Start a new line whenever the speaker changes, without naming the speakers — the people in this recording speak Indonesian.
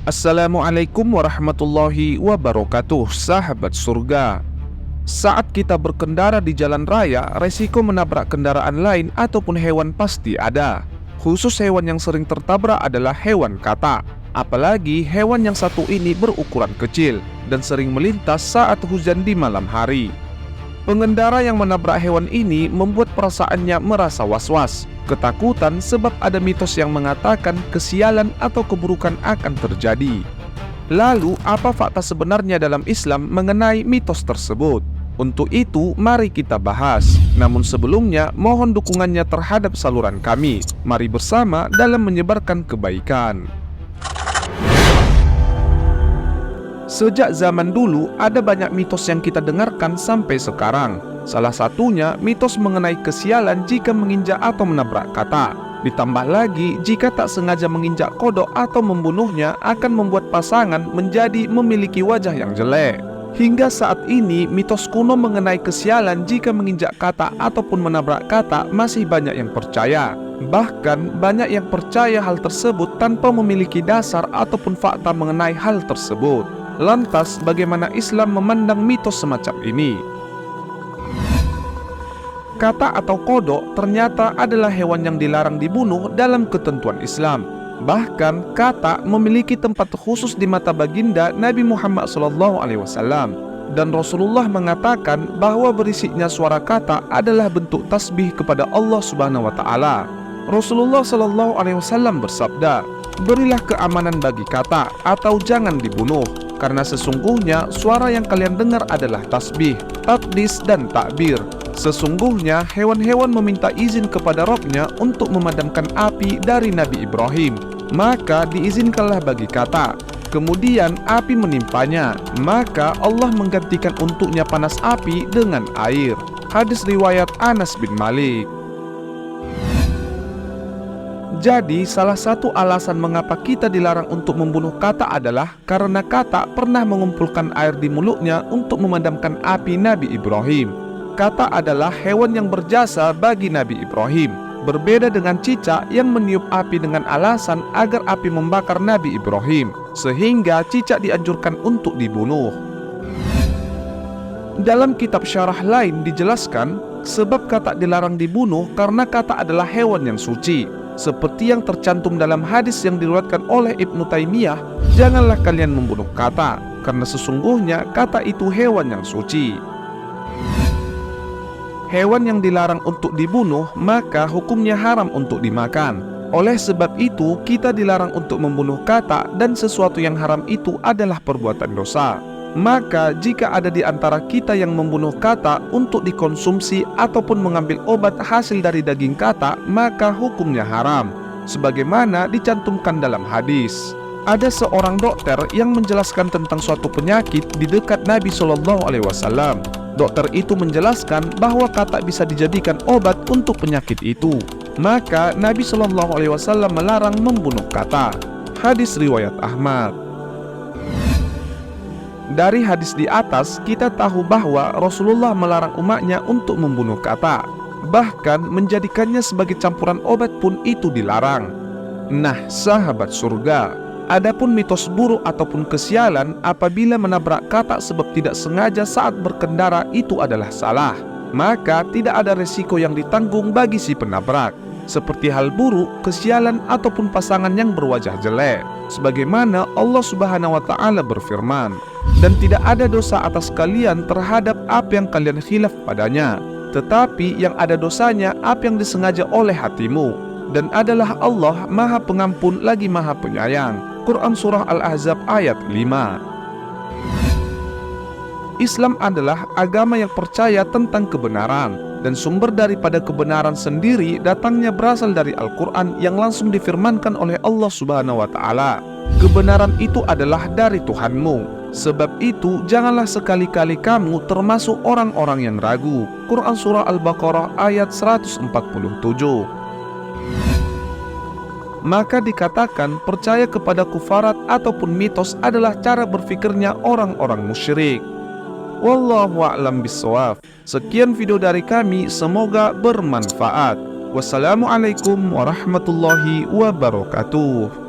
Assalamualaikum warahmatullahi wabarakatuh, sahabat surga. Saat kita berkendara di jalan raya, resiko menabrak kendaraan lain ataupun hewan pasti ada. Khusus hewan yang sering tertabrak adalah hewan katak. Apalagi hewan yang satu ini berukuran kecil dan sering melintas saat hujan di malam hari. Pengendara yang menabrak hewan ini membuat perasaannya merasa was-was, ketakutan sebab ada mitos yang mengatakan kesialan atau keburukan akan terjadi. Lalu, apa fakta sebenarnya dalam Islam mengenai mitos tersebut? Untuk itu, mari kita bahas. Namun sebelumnya, mohon dukungannya terhadap saluran kami. Mari bersama dalam menyebarkan kebaikan. Sejak zaman dulu, ada banyak mitos yang kita dengarkan sampai sekarang. Salah satunya, mitos mengenai kesialan jika menginjak atau menabrak katak. Ditambah lagi, jika tak sengaja menginjak kodok atau membunuhnya akan membuat pasangan menjadi memiliki wajah yang jelek. Hingga saat ini, mitos kuno mengenai kesialan jika menginjak katak ataupun menabrak katak masih banyak yang percaya. Bahkan, banyak yang percaya hal tersebut tanpa memiliki dasar ataupun fakta mengenai hal tersebut. Lantas, bagaimana Islam memandang mitos semacam ini? Katak atau kodok ternyata adalah hewan yang dilarang dibunuh dalam ketentuan Islam. Bahkan, katak memiliki tempat khusus di mata baginda Nabi Muhammad SAW. Dan Rasulullah mengatakan bahwa berisiknya suara katak adalah bentuk tasbih kepada Allah Subhanahu wa Ta'ala. Rasulullah SAW bersabda, "Berilah keamanan bagi katak atau jangan dibunuh, karena sesungguhnya suara yang kalian dengar adalah tasbih, takdis, dan takbir. Sesungguhnya hewan-hewan meminta izin kepada Rabb-nya untuk memadamkan api dari Nabi Ibrahim. Maka diizinkanlah bagi katak. Kemudian api menimpanya. Maka Allah menggantikan untuknya panas api dengan air." Hadis riwayat Anas bin Malik. Jadi, salah satu alasan mengapa kita dilarang untuk membunuh katak adalah karena katak pernah mengumpulkan air di mulutnya untuk memadamkan api Nabi Ibrahim. Katak adalah hewan yang berjasa bagi Nabi Ibrahim, berbeda dengan cicak yang meniup api dengan alasan agar api membakar Nabi Ibrahim, sehingga cicak dianjurkan untuk dibunuh. Dalam kitab syarah lain dijelaskan, sebab katak dilarang dibunuh karena katak adalah hewan yang suci. Seperti yang tercantum dalam hadis yang diriwayatkan oleh Ibnu Taimiyah, "Janganlah kalian membunuh katak, karena sesungguhnya katak itu hewan yang suci." Hewan yang dilarang untuk dibunuh, maka hukumnya haram untuk dimakan. Oleh sebab itu, kita dilarang untuk membunuh katak dan sesuatu yang haram itu adalah perbuatan dosa. Maka jika ada di antara kita yang membunuh katak untuk dikonsumsi ataupun mengambil obat hasil dari daging katak, maka hukumnya haram, sebagaimana dicantumkan dalam hadis. Ada seorang dokter yang menjelaskan tentang suatu penyakit di dekat Nabi SAW. Dokter itu menjelaskan bahwa katak bisa dijadikan obat untuk penyakit itu. Maka Nabi SAW melarang membunuh katak. Hadis riwayat Ahmad. Dari hadis di atas, kita tahu bahwa Rasulullah melarang umatnya untuk membunuh katak. Bahkan menjadikannya sebagai campuran obat pun itu dilarang. Nah, sahabat surga, adapun mitos buruk ataupun kesialan apabila menabrak katak sebab tidak sengaja saat berkendara itu adalah salah. Maka tidak ada resiko yang ditanggung bagi si penabrak, seperti hal buruk, kesialan, ataupun pasangan yang berwajah jelek. Sebagaimana Allah Subhanahu wa Ta'ala berfirman, "Dan tidak ada dosa atas kalian terhadap apa yang kalian khilaf padanya, tetapi yang ada dosanya apa yang disengaja oleh hatimu. Dan adalah Allah Maha Pengampun lagi Maha Penyayang." Quran Surah Al-Ahzab ayat 5. Islam adalah agama yang percaya tentang kebenaran, dan sumber daripada kebenaran sendiri datangnya berasal dari Al-Quran yang langsung difirmankan oleh Allah Subhanahu wa Ta'ala. Kebenaran itu adalah dari Tuhanmu. Sebab itu, janganlah sekali-kali kamu termasuk orang-orang yang ragu. Quran Surah Al-Baqarah ayat 147. Maka dikatakan percaya kepada kufarat ataupun mitos adalah cara berfikirnya orang-orang musyrik. Wallahu a'lam bishawab. Sekian video dari kami, semoga bermanfaat. Wassalamualaikum warahmatullahi wabarakatuh.